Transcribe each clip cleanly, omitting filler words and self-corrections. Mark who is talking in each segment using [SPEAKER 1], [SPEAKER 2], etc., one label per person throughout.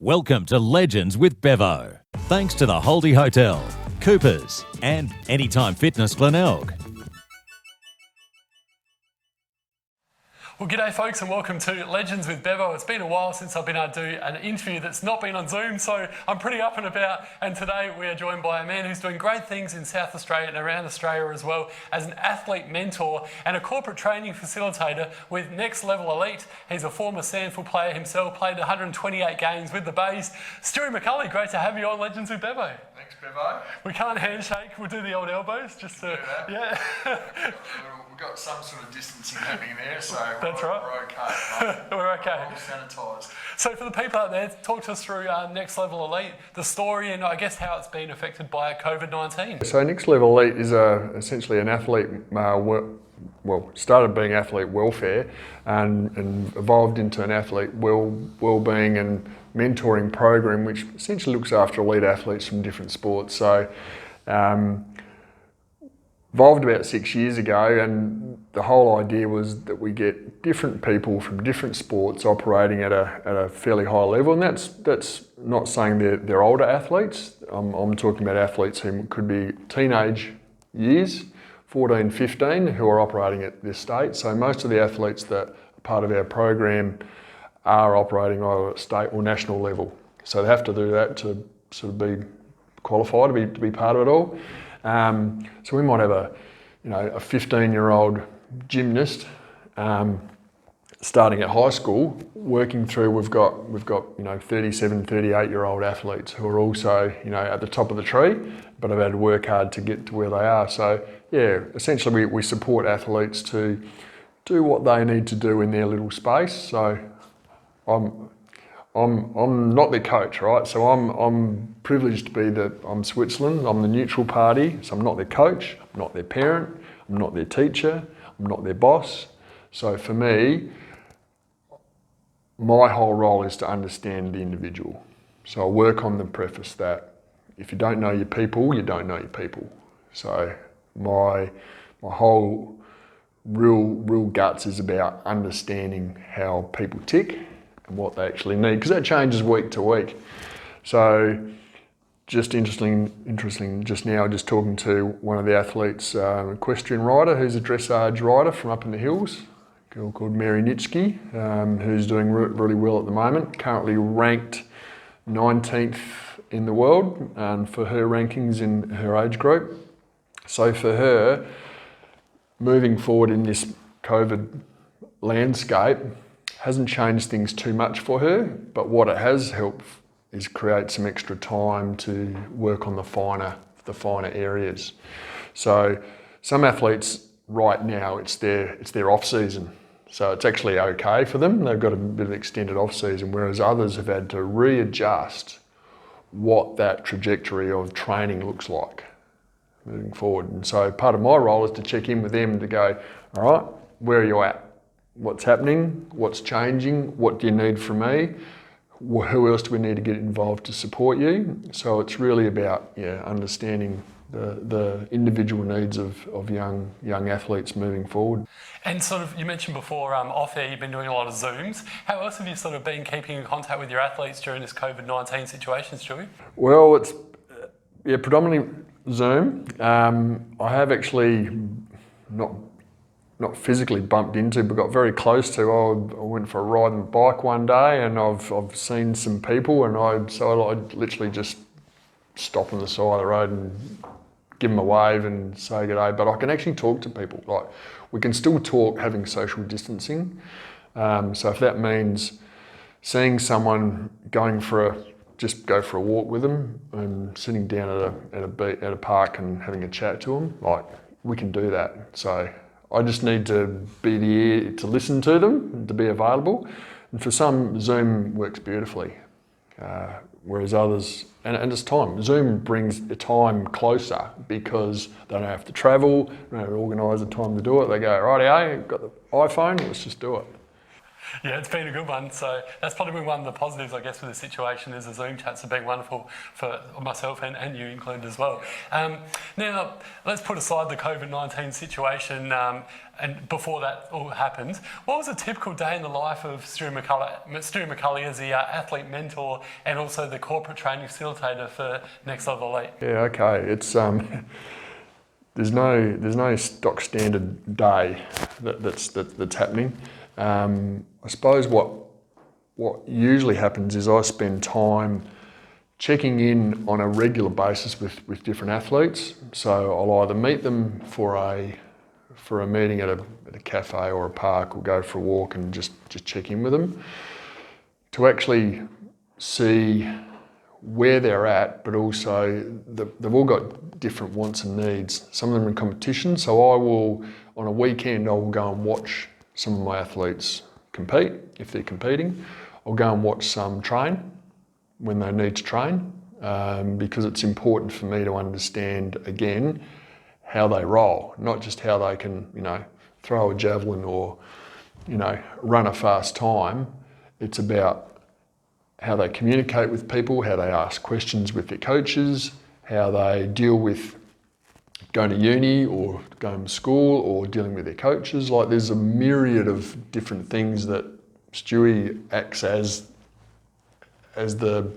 [SPEAKER 1] Welcome to Legends with Bevo. Thanks to the Holdy Hotel, Coopers and Anytime Fitness Glenelg.
[SPEAKER 2] Well, g'day folks and welcome to Legends with Bevo. It's been a while since I've been able to do an interview that's not been on Zoom, so I'm pretty up and about. And today we are joined by a man who's doing great things in South Australia and around Australia as well as an athlete mentor and a corporate training facilitator with Next Level Elite. He's a former SANFL player himself, played 128 games with the Bays. Stewart McCully, great to have you on Legends with Bevo.
[SPEAKER 3] Thanks, Bevo.
[SPEAKER 2] We can't handshake, we'll do the old elbows just to, yeah.
[SPEAKER 3] We've got some sort of distancing happening there, so
[SPEAKER 2] That's
[SPEAKER 3] we're
[SPEAKER 2] right.
[SPEAKER 3] okay.
[SPEAKER 2] We're okay.
[SPEAKER 3] All sanitised.
[SPEAKER 2] So for the people out there, talk to us through Next Level Elite, the story and I guess how it's been affected by COVID-19.
[SPEAKER 4] So Next Level Elite is essentially an athlete, started being athlete welfare and evolved into an athlete wellbeing and mentoring program which essentially looks after elite athletes from different sports. So evolved about 6 years ago, and the whole idea was that we get different people from different sports operating at a fairly high level, and that's not saying they're older athletes. I'm talking about athletes who could be teenage years, 14, 15, who are operating at this state. So most of the athletes that are part of our program are operating either at state or national level. So they have to do that to sort of be qualified to be part of it all. So we might have a 15-year-old gymnast starting at high school, working through. We've got 37, 38-year-old athletes who are also at the top of the tree, but have had to work hard to get to where they are. So yeah, essentially we support athletes to do what they need to do in their little space. So I'm not their coach, right? So I'm privileged to be I'm Switzerland, I'm the neutral party, so I'm not their coach, I'm not their parent, I'm not their teacher, I'm not their boss. So for me, my whole role is to understand the individual. So I work on the preface that if you don't know your people, you don't know your people. So my whole real guts is about understanding how people tick and what they actually need, because that changes week to week. So just interesting just now, just talking to one of the athletes, equestrian rider who's a dressage rider from up in the hills, a girl called Mary Nitschke, who's doing really well at the moment, currently ranked 19th in the world for her rankings in her age group. So for her, moving forward in this COVID landscape hasn't changed things too much for her, but what it has helped is create some extra time to work on the finer areas. So some athletes right now, it's their off season. So it's actually okay for them. They've got a bit of extended off season, whereas others have had to readjust what that trajectory of training looks like moving forward. And so part of my role is to check in with them to go, all right, where are you at? What's happening? What's changing? What do you need from me? Who else do we need to get involved to support you? So it's really about understanding the individual needs of young athletes moving forward.
[SPEAKER 2] And sort of, you mentioned before off air you've been doing a lot of Zooms. How else have you sort of been keeping in contact with your athletes during this COVID-19 situation, Stewie?
[SPEAKER 4] Well, it's predominantly Zoom. I have actually not physically bumped into, but got very close to. I went for a ride on the bike one day, and I've seen some people, and I literally just stop on the side of the road and give them a wave and say good day. But I can actually talk to people. Like, we can still talk having social distancing. So if that means seeing someone, go for a walk with them and sitting down at a park and having a chat to them, like, we can do that. So I just need to be the ear to listen to them and to be available. And for some, Zoom works beautifully, whereas others, and it's time. Zoom brings the time closer because they don't have to travel, they don't have to organise the time to do it. They go, righty, got the iPhone, let's just do it.
[SPEAKER 2] Yeah, it's been a good one. So that's probably been one of the positives, I guess, with the situation is the Zoom chats have been wonderful for myself and you included as well. Now, let's put aside the COVID-19 situation and before that all happened. What was a typical day in the life of Stewart McCully as the athlete mentor and also the corporate training facilitator for Next Level Elite?
[SPEAKER 4] Yeah, okay. It's there's no stock standard day that's happening. I suppose what usually happens is I spend time checking in on a regular basis with different athletes. So I'll either meet them for a meeting at a cafe or a park, or go for a walk and just check in with them to actually see where they're at, but also they've all got different wants and needs. Some of them are in competition, so I will, on a weekend, I will go and watch some of my athletes compete, if they're competing. I'll go and watch some train when they need to train, because it's important for me to understand, again, how they roll, not just how they can, throw a javelin or, run a fast time. It's about how they communicate with people, how they ask questions with their coaches, how they deal with going to uni or going to school or dealing with their coaches. Like, there's a myriad of different things that Stewie acts as the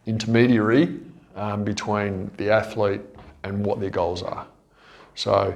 [SPEAKER 4] intermediary between the athlete and what their goals are. So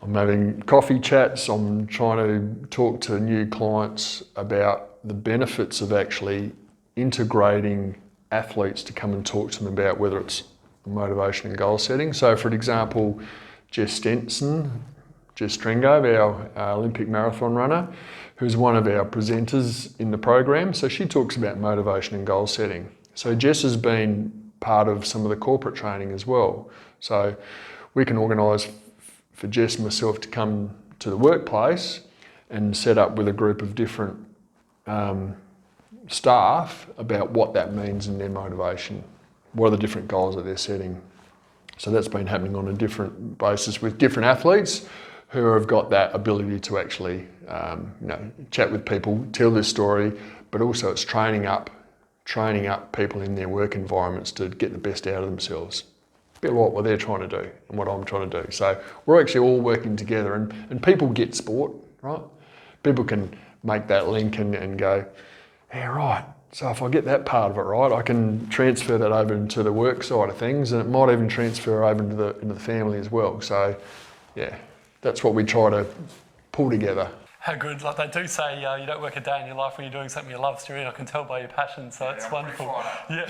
[SPEAKER 4] I'm having coffee chats, I'm trying to talk to new clients about the benefits of actually integrating athletes to come and talk to them about whether it's motivation and goal setting. So for example, Jess Strengo, our Olympic marathon runner, who's one of our presenters in the program. So she talks about motivation and goal setting. So Jess has been part of some of the corporate training as well. So we can organise for Jess and myself to come to the workplace and set up with a group of different staff about what that means in their motivation. What are the different goals that they're setting? So that's been happening on a different basis with different athletes who have got that ability to actually chat with people, tell their story, but also it's training up people in their work environments to get the best out of themselves. A bit like what they're trying to do and what I'm trying to do. So we're actually all working together, and people get sport, right? People can make that link and go, yeah, right. So if I get that part of it right, I can transfer that over into the work side of things, and it might even transfer over into the family as well. So yeah, that's what we try to pull together.
[SPEAKER 2] How good. Like they do say, you don't work a day in your life when you're doing something you love, Stewie. I can tell by your passion, so it's wonderful. Yeah,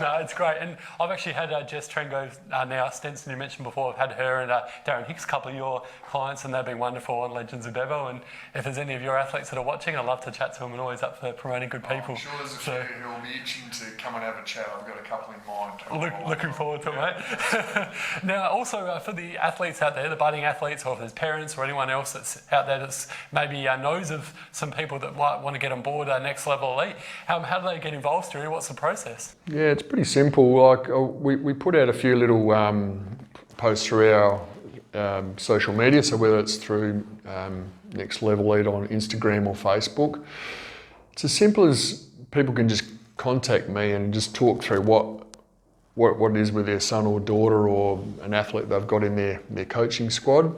[SPEAKER 2] no, it's great. And I've actually had Jess Strengo now, Stenson, you mentioned before, I've had her and Darren Hicks, a couple of your clients, and they've been wonderful on Legends of Bevo. And if there's any of your athletes that are watching, I'd love to chat to them, and always up for promoting good people.
[SPEAKER 3] I'm sure there's a few who will be itching to come and have a chat. I've got a couple in mind.
[SPEAKER 2] Looking forward to it, mate. Now, also for the athletes out there, the budding athletes, or if there's parents or anyone else that's out there that's maybe knows of some people that might want to get on board Next Level Elite, how do they get involved, Stewie? What's the process?
[SPEAKER 4] Yeah, it's pretty simple. Like we put out a few little posts through our social media, so whether it's through Next Level Elite on Instagram or Facebook, it's as simple as people can just contact me and just talk through what it is with their son or daughter or an athlete they've got in their coaching squad.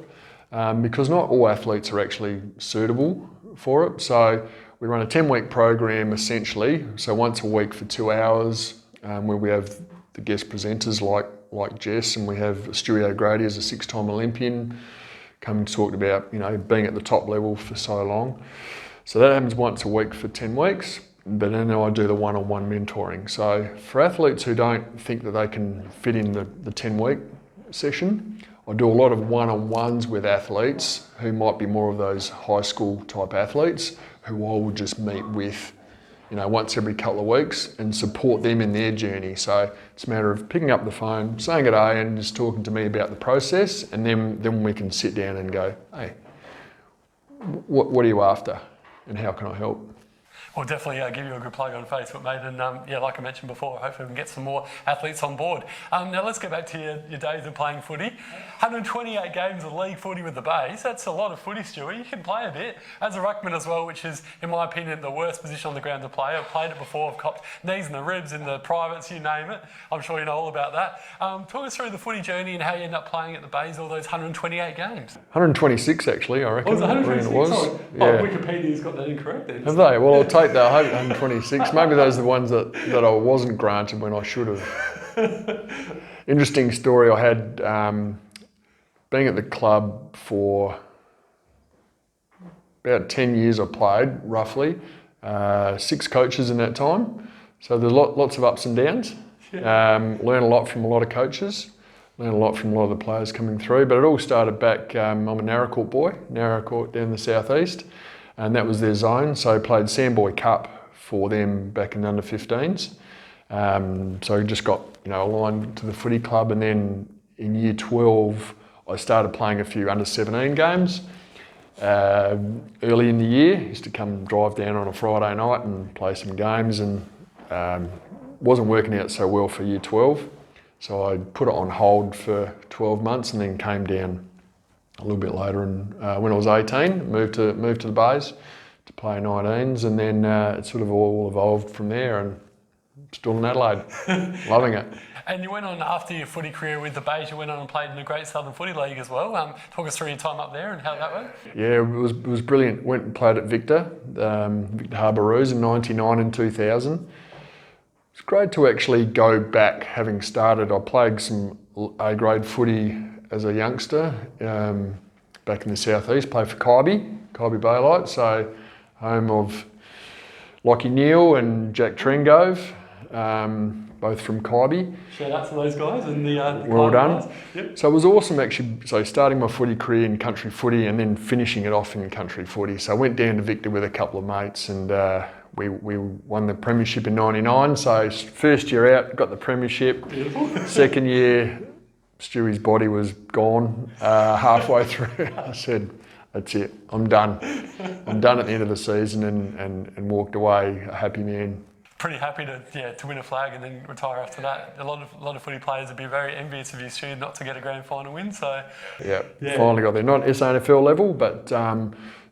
[SPEAKER 4] Because not all athletes are actually suitable for it. So we run a 10-week program essentially, so once a week for 2 hours, where we have the guest presenters like Jess, and we have Stewie O'Grady as a 6-time Olympian come and talk about being at the top level for so long. So that happens once a week for 10 weeks, but then I do the one-on-one mentoring. So for athletes who don't think that they can fit in the 10-week session, I do a lot of one-on-ones with athletes who might be more of those high school type athletes who I will just meet with, once every couple of weeks and support them in their journey. So it's a matter of picking up the phone, saying good day, and just talking to me about the process, and then we can sit down and go, hey, what are you after and how can I help?
[SPEAKER 2] We'll definitely give you a good plug on Facebook, mate. And yeah, like I mentioned before, hopefully we can get some more athletes on board. Now let's go back to your days of playing footy. 128 games of league footy with the Bays. That's a lot of footy, Stewie. You can play a bit. As a ruckman as well, which is, in my opinion, the worst position on the ground to play. I've played it before. I've copped knees in the ribs, in the privates, you name it. I'm sure you know all about that. Talk us through the footy journey and how you end up playing at the Bays all those 128 games.
[SPEAKER 4] 126 actually, I reckon.
[SPEAKER 2] Was it 126?
[SPEAKER 4] It was.
[SPEAKER 2] Oh,
[SPEAKER 4] Yeah.
[SPEAKER 2] Wikipedia's got that incorrect then.
[SPEAKER 4] Have they? Well, I'll take that. I hope 126. Maybe those are the ones that I wasn't granted when I should have. Interesting story I had, being at the club for about 10 years I played, roughly. 6 coaches in that time. So there's lots of ups and downs. Learn a lot from a lot of coaches. Learn a lot from a lot of the players coming through. But it all started back, I'm a Narracourt boy, Narracourt down the southeast. And that was their zone. So I played Sandboy Cup for them back in the under 15s. So I just got aligned to the footy club, and then in year 12 I started playing a few under 17 games. Early in the year, I used to come drive down on a Friday night and play some games, and wasn't working out so well for year 12. So I put it on hold for 12 months and then came down a little bit later, and when I was 18, moved to the Bays to play 19s, and then it sort of all evolved from there, and still in Adelaide, loving it.
[SPEAKER 2] And you went on, after your footy career with the Bays, you went on and played in the Great Southern Footy League as well. Talk us through your time up there and how that went.
[SPEAKER 4] Yeah, it was brilliant. Went and played at Victor Kangaroos in 99 and 2000. It's great to actually go back, having started. I played some A-grade footy as a youngster back in the southeast. Played for Kybybolite, so home of Lockie Neal and Jack Trengove, both from Kyby.
[SPEAKER 2] Shout out to those guys and the
[SPEAKER 4] well done.
[SPEAKER 2] Guys. Yep.
[SPEAKER 4] So it was awesome actually. So starting my footy career in country footy and then finishing it off in country footy. So I went down to Victor with a couple of mates, and we won the premiership in 99. So first year out, got the premiership.
[SPEAKER 2] Beautiful.
[SPEAKER 4] Second year, Stewie's body was gone halfway through. I said, that's it, I'm done. I'm done at the end of the season, and walked away a happy man.
[SPEAKER 2] Pretty happy to win a flag and then retire after that. A lot of footy players would be very envious of you, Stu, not to get a grand final win. So
[SPEAKER 4] yeah, finally got there. Not SANFL level, but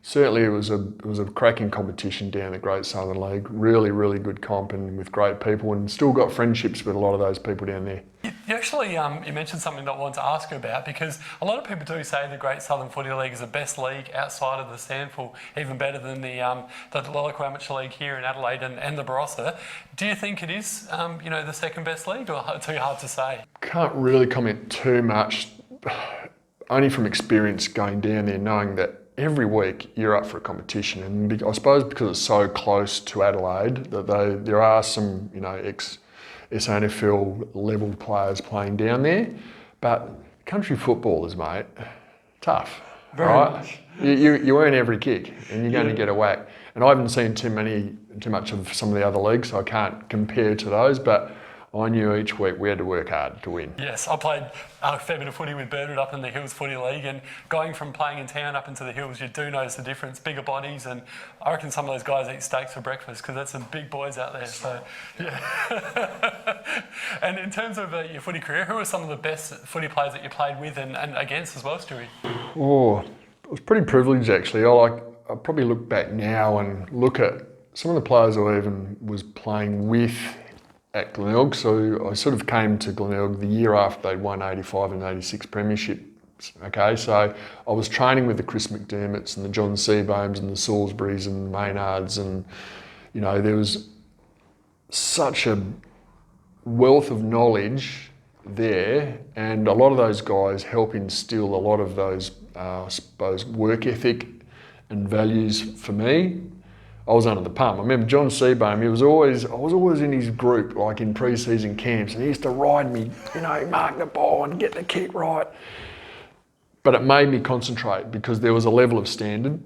[SPEAKER 4] certainly it was a cracking competition down the Great Southern League. Really, really good comp, and with great people, and still got friendships with a lot of those people down there.
[SPEAKER 2] You actually you mentioned something that I wanted to ask you about, because a lot of people do say the Great Southern Footy League is the best league outside of the SANFL, even better than the local amateur league here in Adelaide and the Barossa. Do you think it is the second best league, or too hard to say?
[SPEAKER 4] Can't really comment too much, only from experience going down there, knowing that every week you're up for a competition, and I suppose because it's so close to Adelaide that there are some ex-SANFL level players playing down there, but country footballers, mate, tough.
[SPEAKER 2] Very much.
[SPEAKER 4] You earn every kick, and you're going to get a whack. And I haven't seen too much of some of the other leagues, so I can't compare to those, but I knew each week we had to work hard to win.
[SPEAKER 2] Yes, I played a fair bit of footy with Birdwood up in the Hills Footy League, and going from playing in town up into the hills, you do notice the difference. Bigger bodies, and I reckon some of those guys eat steaks for breakfast, because that's some big boys out there. So, yeah. And in terms of your footy career, who are some of the best footy players that you played with and against as well, Stewie?
[SPEAKER 4] Oh, I was pretty privileged actually. I probably look back now and look at some of the players I even was playing with at Glenelg. So I sort of came to Glenelg the year after they'd won 85 and 86 premierships. Okay, so I was training with the Chris McDermotts and the John Seabohms and the Salisburys and Maynards, and there was such a wealth of knowledge there, and a lot of those guys help instill a lot of those, I suppose, work ethic and values for me. I was under the pump. I remember John Seabohm, I was always in his group, like in pre-season camps, and he used to ride me, mark the ball and get the kick right. But it made me concentrate, because there was a level of standard.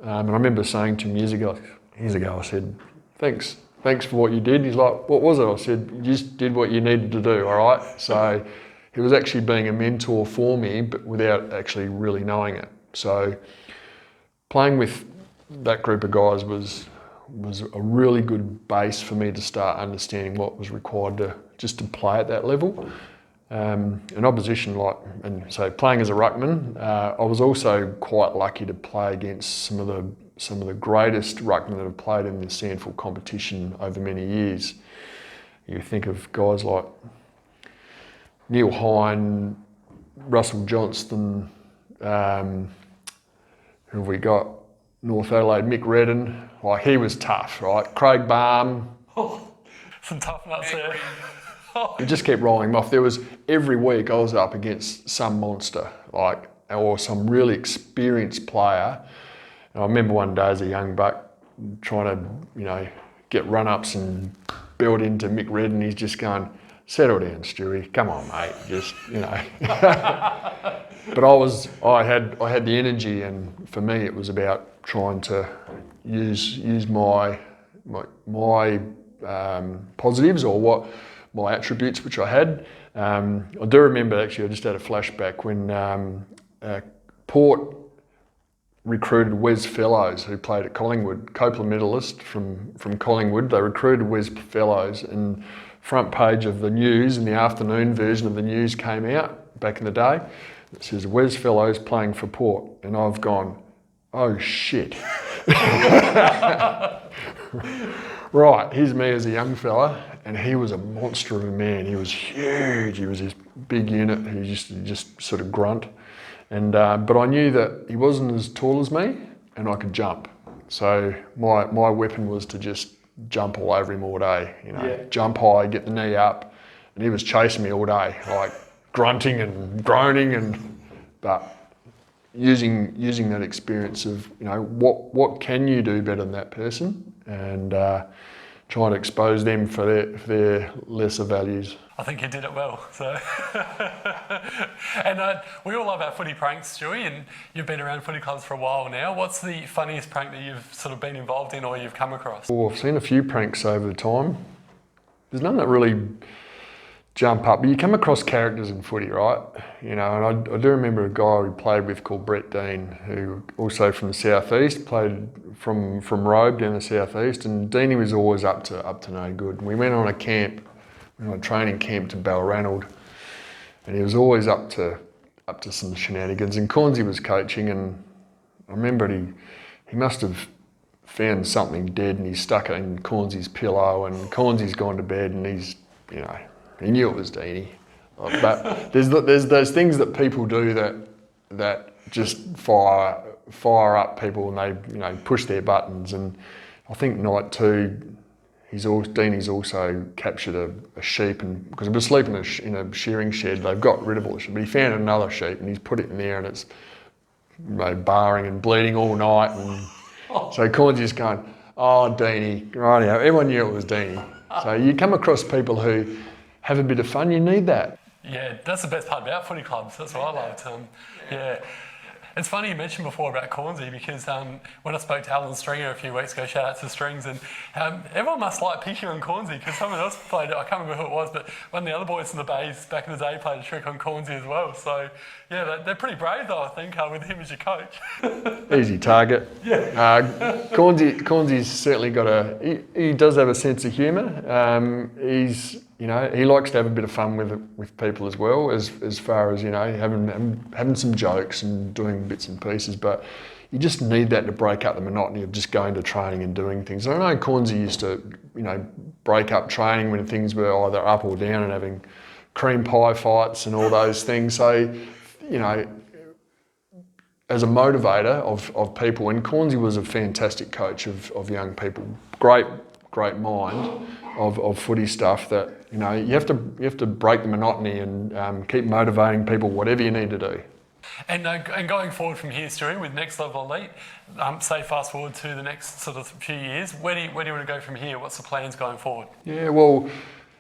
[SPEAKER 4] And I remember saying to him years ago, I said, thanks for what you did. He's like, what was it? I said, you just did what you needed to do, all right? So he was actually being a mentor for me, but without actually really knowing it. So playing with that group of guys was was a really good base for me to start understanding what was required to play at that level. In opposition, and so playing as a ruckman, I was also quite lucky to play against some of the greatest ruckmen that have played in the SANFL competition over many years. You think of guys like Neil Hine, Russell Johnston, who have we got? North Adelaide, Mick Redden. Like, he was tough, right? Craig Barham.
[SPEAKER 2] Some tough nuts there.
[SPEAKER 4] You just kept rolling them off. There was, every week I was up against some monster, or some really experienced player. And I remember one day as a young buck trying to, get run-ups and build into Mick Redden. He's just going, settle down, Stewie. Come on, mate. Just, But I had the energy, and for me it was about trying to use my positives, or what my attributes which I had. I do remember, actually, I just had a flashback when Port recruited Wes Fellows, who played at Collingwood, Copeland medalist from Collingwood. They recruited Wes Fellows, and front page of the news, in the afternoon version of the news came out back in the day. It says, Wes Fellows playing for Port. And I've gone, oh shit. Right, here's me as a young fella, and he was a monster of a man. He was huge. He was this big unit who used to just sort of grunt. And but I knew that he wasn't as tall as me, and I could jump. So my weapon was to just jump all over him all day. Jump high, get the knee up, and he was chasing me all day, like grunting and groaning, but using that experience of what can you do better than that person, and trying to expose them for their lesser values.
[SPEAKER 2] I think you did it well. So, and we all love our footy pranks, Stewie, and you've been around footy clubs for a while now. What's the funniest prank that you've sort of been involved in or you've come across?
[SPEAKER 4] Well, I've seen a few pranks over the time. There's none that really jump up, but you come across characters in footy, right? And I do remember a guy we played with called Brett Dean, who also from the southeast, played from Robe down the southeast, and Deanie was always up to no good. And we went on a training camp to Balranald, and he was always up to some shenanigans. And Cornsey was coaching, and I remember he must have found something dead, and he stuck it in Cornsey's pillow, and Cornsey's gone to bed, and he's he knew it was Deanie. But there's those things that people do that just fire up people, and they push their buttons. And I think night two, Deanie's also captured a sheep, and because it was sleeping in a shearing shed, they've got rid of all the sheep, but he found another sheep and he's put it in there, and it's barring and bleeding all night. And so Cornsey's going, oh, Deanie, right now. Everyone knew it was Deanie. So you come across people who have a bit of fun, you need that.
[SPEAKER 2] Yeah, that's the best part about footy clubs. That's what I loved. Yeah. It's funny you mentioned before about Cornsey, because when I spoke to Alan Stringer a few weeks ago, shout out to Strings, and everyone must like picking on Cornsey, because someone else played it, I can't remember who it was, but one of the other boys in the Bays back in the day played a trick on Cornsey as well. So yeah, they're pretty brave though, I think, with him as your coach.
[SPEAKER 4] Easy target. Yeah. Cornsey's certainly got he does have a sense of humour. He likes to have a bit of fun with people as well, as far as having some jokes and doing bits and pieces. But you just need that to break up the monotony of just going to training and doing things. I know Cornsey used to break up training when things were either up or down, and having cream pie fights and all those things. So as a motivator of people, and Cornsey was a fantastic coach of young people, great mind of footy stuff, that you have to break the monotony and keep motivating people, whatever you need to do.
[SPEAKER 2] And going forward from here, Stewie, with Next Level Elite, say fast forward to the next sort of few years, where do you want to go from here? What's the plans going forward? Yeah,
[SPEAKER 4] well,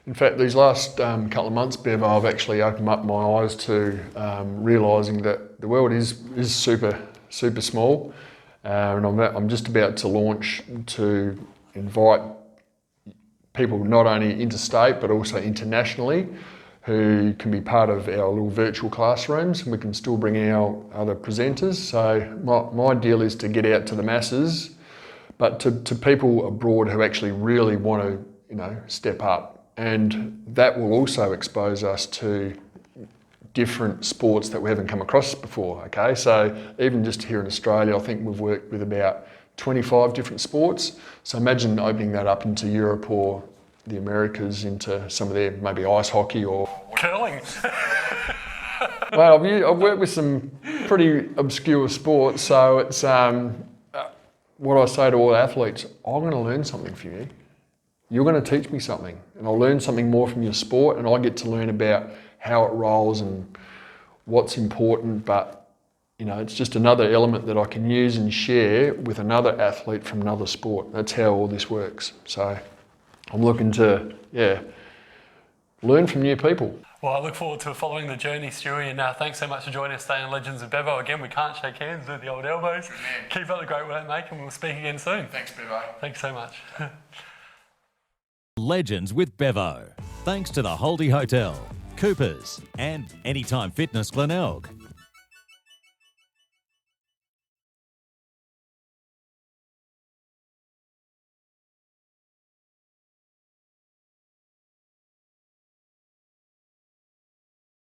[SPEAKER 4] in fact, these last couple of months, Bevo, I've actually opened up my eyes to realising that the world is super small, and I'm just about to launch to invite people not only interstate but also internationally, who can be part of our little virtual classrooms, and we can still bring our other presenters. So my deal is to get out to the masses, but to people abroad who actually really want to, step up. And that will also expose us to different sports that we haven't come across before, okay? So even just here in Australia, I think we've worked with about 25 different sports. So imagine opening that up into Europe or the Americas, into some of their maybe ice hockey or
[SPEAKER 2] curling.
[SPEAKER 4] Well, I've worked with some pretty obscure sports, so it's what I say to all athletes: I'm going to learn something from you. You're going to teach me something, and I'll learn something more from your sport, and I get to learn about how it rolls and what's important. But it's just another element that I can use and share with another athlete from another sport. That's how all this works. So I'm looking to, learn from new people.
[SPEAKER 2] Well, I look forward to following the journey, Stewie, and thanks so much for joining us today on Legends with Bevo. Again, we can't shake hands with the old elbows. Keep up the great work, mate, and we'll speak again soon.
[SPEAKER 3] Thanks, Bevo.
[SPEAKER 2] Thanks so much.
[SPEAKER 1] Legends with Bevo. Thanks to the Holdie Hotel, Coopers, and Anytime Fitness Glenelg.